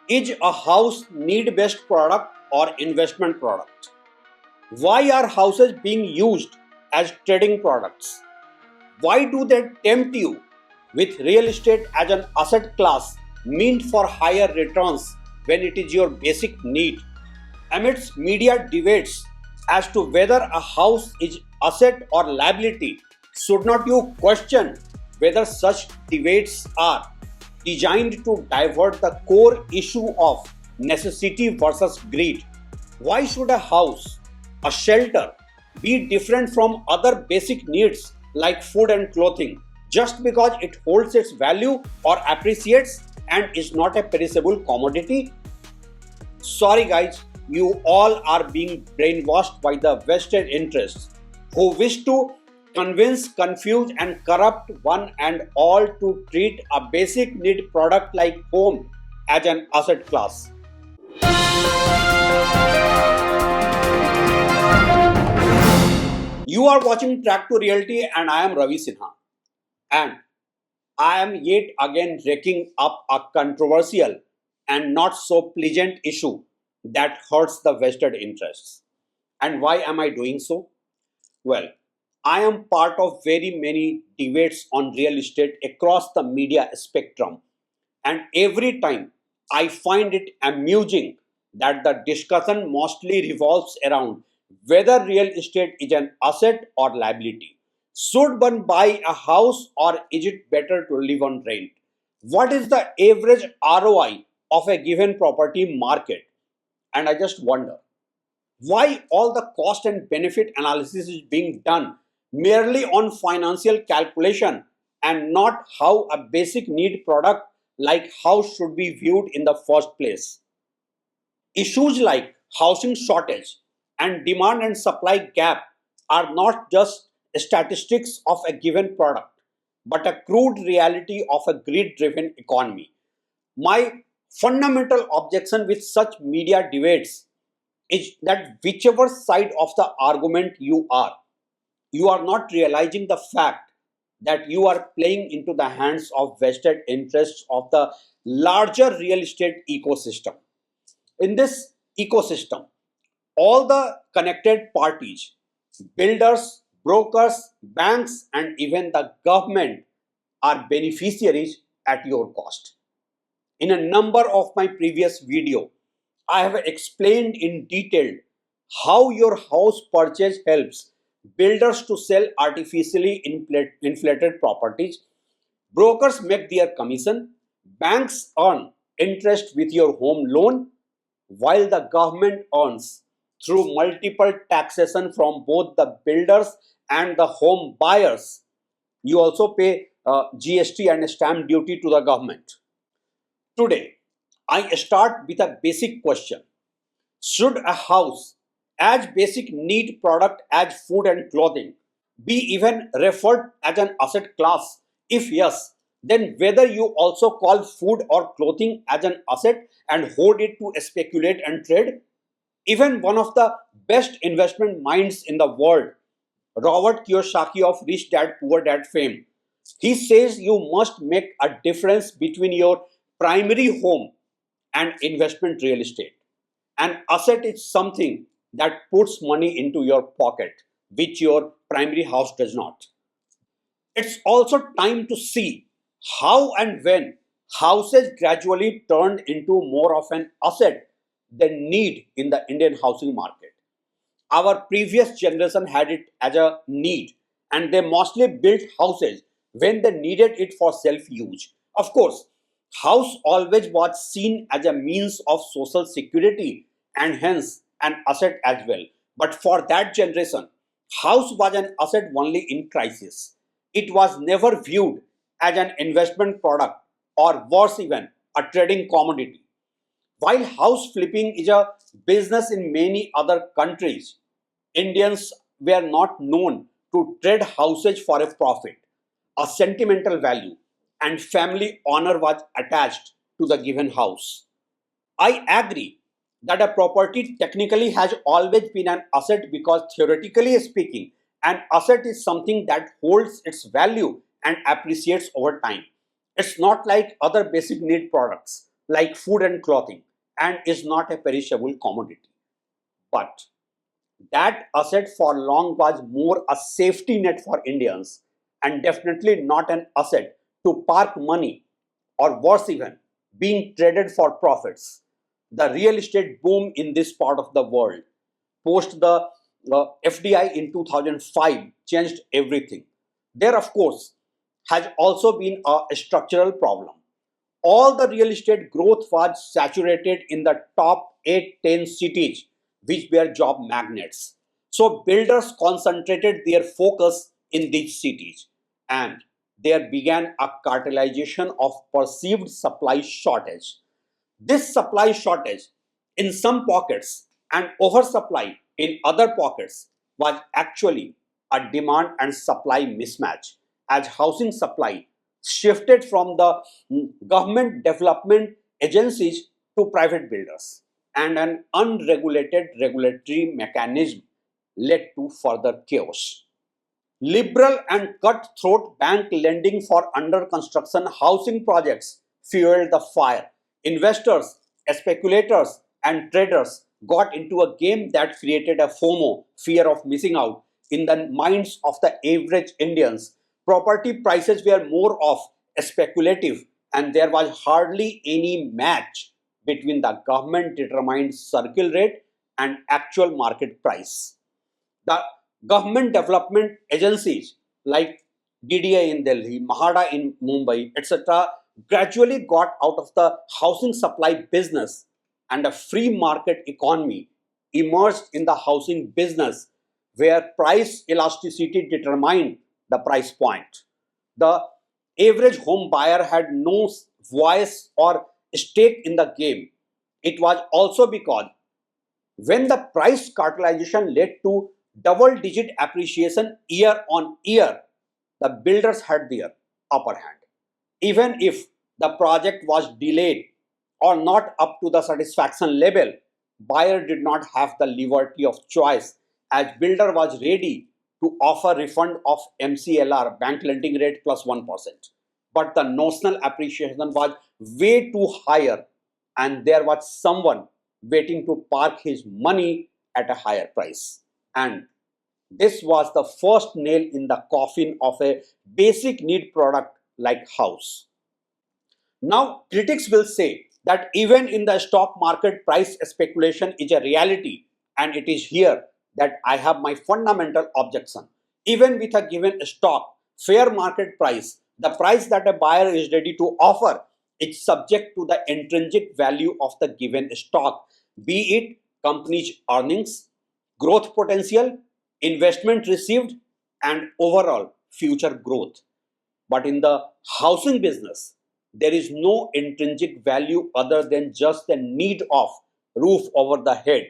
Is a house need-based product or investment product? Why are houses being used as trading products? Why do they tempt you with real estate as an asset class meant for higher returns when it is your basic need? Amidst media debates as to whether a house is asset or liability, should not you question whether such debates are designed to divert the core issue of necessity versus greed? Why should a house, a shelter, be different from other basic needs like food and clothing just because it holds its value or appreciates and is not a perishable commodity? Sorry, guys, you all are being brainwashed by the vested interests who wish to convince, confuse, and corrupt one and all to treat a basic need product like home as an asset class. You are watching Track to Reality, and I am Ravi Sinha. And I am yet again raking up a controversial and not so pleasant issue that hurts the vested interests. And why am I doing so? Well, I am part of very many debates on real estate across the media spectrum, and every time I find it amusing that the discussion mostly revolves around whether real estate is an asset or liability. Should one buy a house or is it better to live on rent? What is the average ROI of a given property market? And I just wonder why all the cost and benefit analysis is being done merely on financial calculation and not how a basic need product like house should be viewed in the first place. Issues like housing shortage and demand and supply gap are not just statistics of a given product but a crude reality of a greed driven economy. My fundamental objection with such media debates is that whichever side of the argument you are not realizing the fact that you are playing into the hands of vested interests of the larger real estate ecosystem. In this ecosystem, all the connected parties, builders, brokers, banks, and even the government are beneficiaries at your cost. In a number of my previous video, I have explained in detail how your house purchase helps builders to sell artificially inflated properties, brokers make their commission, banks earn interest with your home loan, while the government earns through multiple taxation from both the builders and the home buyers. You also pay GST and stamp duty to the government. Today, I start with a basic question. Should a house as basic need product as food and clothing be even referred as an asset class? If yes, then whether you also call food or clothing as an asset and hold it to speculate and trade? Even one of the best investment minds in the world, Robert Kiyosaki of Rich Dad Poor Dad fame, he says you must make a difference between your primary home and investment real estate. An asset is something that puts money into your pocket, which your primary house does not. It's also time to see how and when houses gradually turned into more of an asset than need in the Indian housing market. Our previous generation had it as a need, and they mostly built houses when they needed it for self-use. Of course, house always was seen as a means of social security and hence an asset as well. But for that generation, house was an asset only in crisis. It was never viewed as an investment product or worse even a trading commodity. While house flipping is a business in many other countries, Indians were not known to trade houses for a profit. A sentimental value and family honor was attached to the given house. I agree that a property technically has always been an asset because theoretically speaking, an asset is something that holds its value and appreciates over time. It's not like other basic need products like food and clothing and is not a perishable commodity. But that asset for long was more a safety net for Indians and definitely not an asset to park money or worse even, being traded for profits. The real estate boom in this part of the world post the FDI in 2005 changed everything. There, of course, has also been a structural problem. All the real estate growth was saturated in the top 8 10 cities, which were job magnets. So, builders concentrated their focus in these cities, and there began a cartelization of perceived supply shortage. This supply shortage in some pockets and oversupply in other pockets was actually a demand and supply mismatch as housing supply shifted from the government development agencies to private builders and an unregulated regulatory mechanism led to further chaos. Liberal and cutthroat bank lending for under construction housing projects fueled the fire. Investors, speculators, and traders got into a game that created a FOMO, fear of missing out, in the minds of the average Indians. Property prices were more of speculative, and there was hardly any match between the government determined circle rate and actual market price. The government development agencies like DDA in Delhi, Mahada in Mumbai, etc., gradually got out of the housing supply business and a free market economy emerged in the housing business where price elasticity determined the price point. The average home buyer had no voice or stake in the game. It was also because when the price cartelization led to double digit appreciation year on year, the builders had their upper hand. Even if the project was delayed or not up to the satisfaction level, buyer did not have the liberty of choice as builder was ready to offer refund of MCLR bank lending rate plus 1%. But the notional appreciation was way too higher and there was someone waiting to park his money at a higher price. And this was the first nail in the coffin of a basic need product like house. Now, critics will say that even in the stock market, price speculation is a reality, and it is here that I have my fundamental objection. Even with a given stock, fair market price, the price that a buyer is ready to offer is subject to the intrinsic value of the given stock, be it company's earnings, growth potential, investment received, and overall future growth. But in the housing business, there is no intrinsic value other than just the need of roof over the head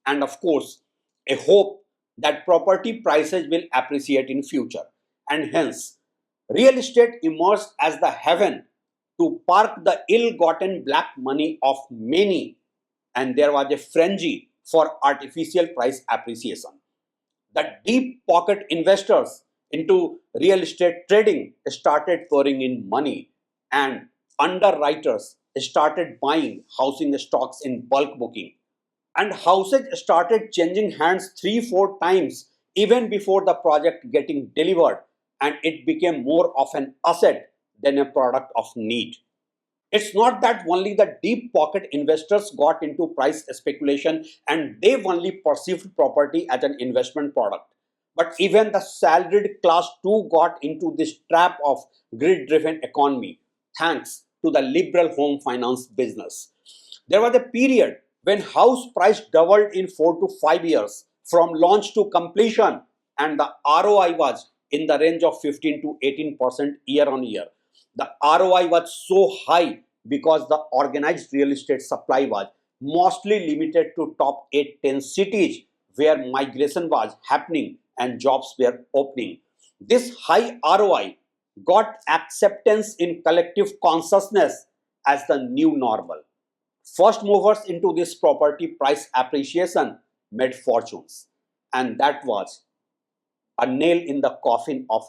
and of course a hope that property prices will appreciate in future. And hence, real estate emerged as the heaven to park the ill-gotten black money of many, and there was a frenzy for artificial price appreciation. The deep pocket investors into real estate trading started pouring in money, and underwriters started buying housing stocks in bulk booking. And houses started changing hands 3 4 times even before the project getting delivered, and it became more of an asset than a product of need. It's not that only the deep pocket investors got into price speculation and they only perceived property as an investment product, but even the salaried class too got into this trap of grid driven economy thanks to the liberal home finance business. There was a period when house price doubled in 4 to 5 years from launch to completion, and the ROI was in the range of 15 to 18% year on year. The ROI was so high because the organized real estate supply was mostly limited to top 8 10 cities where migration was happening and jobs were opening. This high ROI got acceptance in collective consciousness as the new normal. First movers into this property price appreciation made fortunes, and that was a nail in the coffin of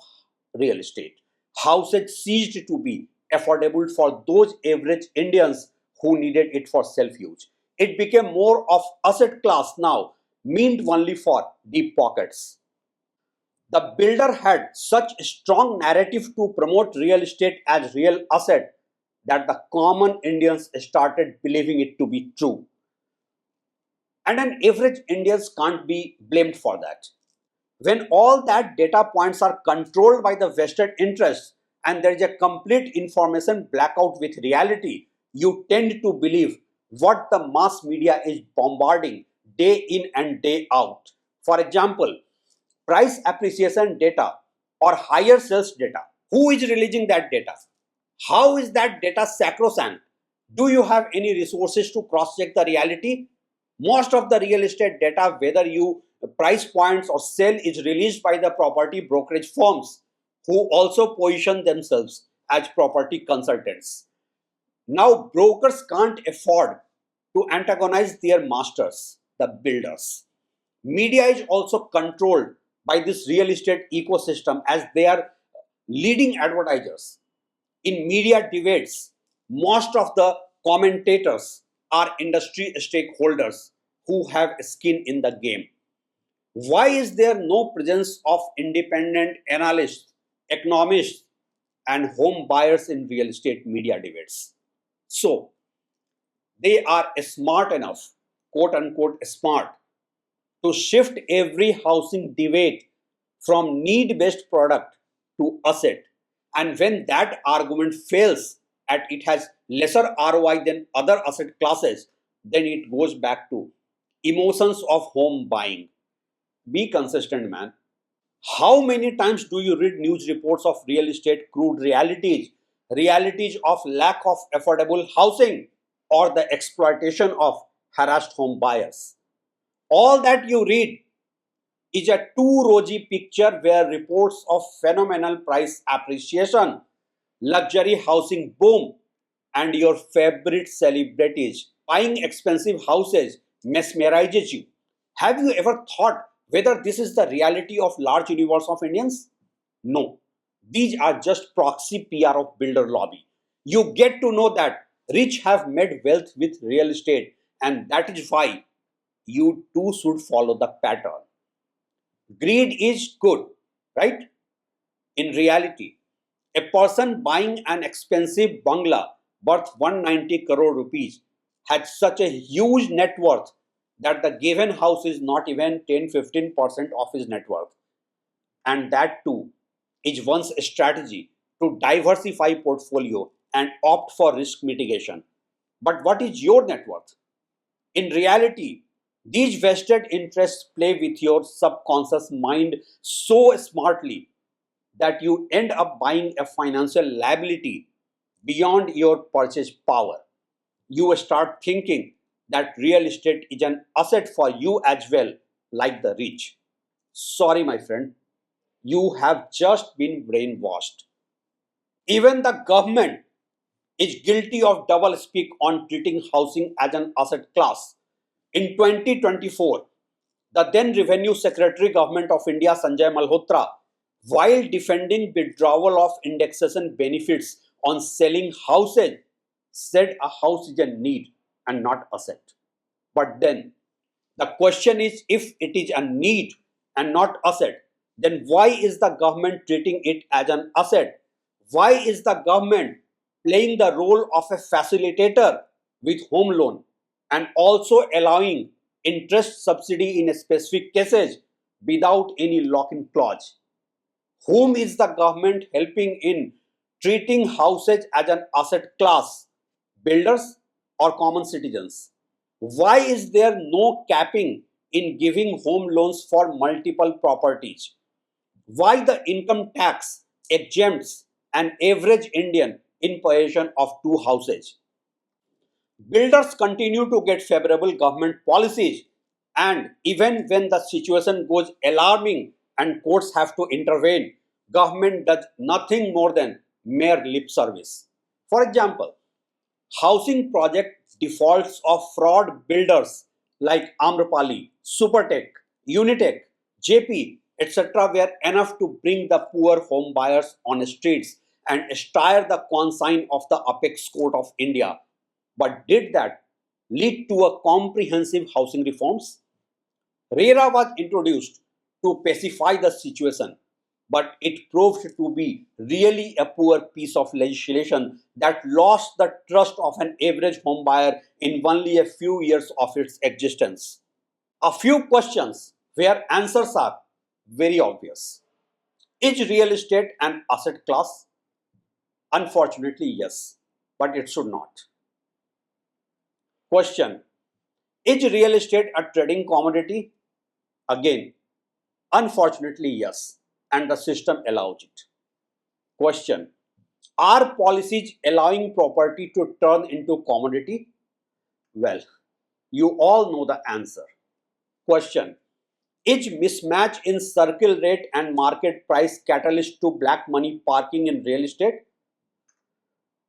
real estate. Houses ceased to be affordable for those average Indians who needed it for self-use. It became more of asset class now, meant only for deep pockets. The builder had such a strong narrative to promote real estate as real asset that the common Indians started believing it to be true. And an average Indians can't be blamed for that. When all that data points are controlled by the vested interests and there is a complete information blackout with reality, you tend to believe what the mass media is bombarding day in and day out. For example, price appreciation data or higher sales data. Who is releasing that data? How is that data sacrosanct? Do you have any resources to cross check the reality? Most of the real estate data, whether you price points or sell, is released by the property brokerage firms who also position themselves as property consultants. Now, brokers can't afford to antagonize their masters, the builders. Media is also controlled by this real estate ecosystem as they are leading advertisers. In media debates, most of the commentators are industry stakeholders who have skin in the game. Why is there no presence of independent analysts, economists, and home buyers in real estate media debates? So, they are smart enough, quote unquote smart, to shift every housing debate from need based product to asset. And when that argument fails and it has lesser ROI than other asset classes, then it goes back to emotions of home buying. Be consistent, man. How many times do you read news reports of real estate crude realities, realities of lack of affordable housing, or the exploitation of harassed home buyers? All that you read is a too rosy picture where reports of phenomenal price appreciation, luxury housing boom, and your favorite celebrities buying expensive houses mesmerizes you. Have you ever thought whether this is the reality of large universe of Indians? No. These are just proxy PR of builder lobby. You get to know that rich have made wealth with real estate, and that is why you too should follow the pattern. Greed is good, right? In reality, a person buying an expensive bungalow worth 190 crore rupees has such a huge net worth that the given house is not even 10-15% of his net worth. And that too is one's strategy to diversify portfolio and opt for risk mitigation. But what is your net worth? In reality, these vested interests play with your subconscious mind so smartly that you end up buying a financial liability beyond your purchase power. You start thinking that real estate is an asset for you as well, like the rich. Sorry, my friend, you have just been brainwashed. Even the government is guilty of double speak on treating housing as an asset class. In 2024, the then Revenue Secretary Government of India Sanjay Malhotra, while defending withdrawal of indexation benefits on selling houses, said a house is a need and not asset. But then the question is, if it is a need and not asset, then why is the government treating it as an asset? Why is the government playing the role of a facilitator with home loan and also allowing interest subsidy in specific cases without any lock-in clause? Whom is the government helping in treating houses as an asset class? Builders or common citizens? Why is there no capping in giving home loans for multiple properties? Why the income tax exempts an average Indian in possession of two houses? Builders continue to get favorable government policies, and even when the situation goes alarming and courts have to intervene, government does nothing more than mere lip service. For example, housing project defaults of fraud builders like Amrapali, Supertech, Unitech, JP, etc. were enough to bring the poor home buyers on the streets and stir the consign of the apex court of India. But did that lead to a comprehensive housing reforms? RERA was introduced to pacify the situation, but it proved to be really a poor piece of legislation that lost the trust of an average home buyer in only a few years of its existence. A few questions where answers are very obvious. Is real estate an asset class? Unfortunately, yes, but it should not. Question: is real estate a trading commodity? Again, unfortunately, yes, and the system allows it. Question: are policies allowing property to turn into commodity? Well, you all know the answer. Question: is mismatch in circle rate and market price catalyst to black money parking in real estate?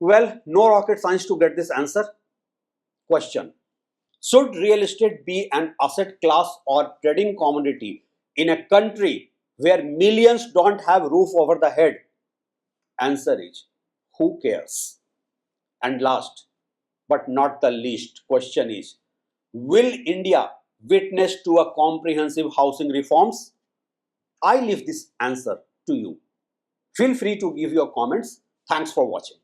Well, no rocket science to get this answer. Question: should real estate be an asset class or trading commodity in a country where millions don't have roof over the head? Answer is, who cares? And last but not the least question is, will India witness to a comprehensive housing reforms? I leave this answer to you. Feel free to give your comments. Thanks for watching.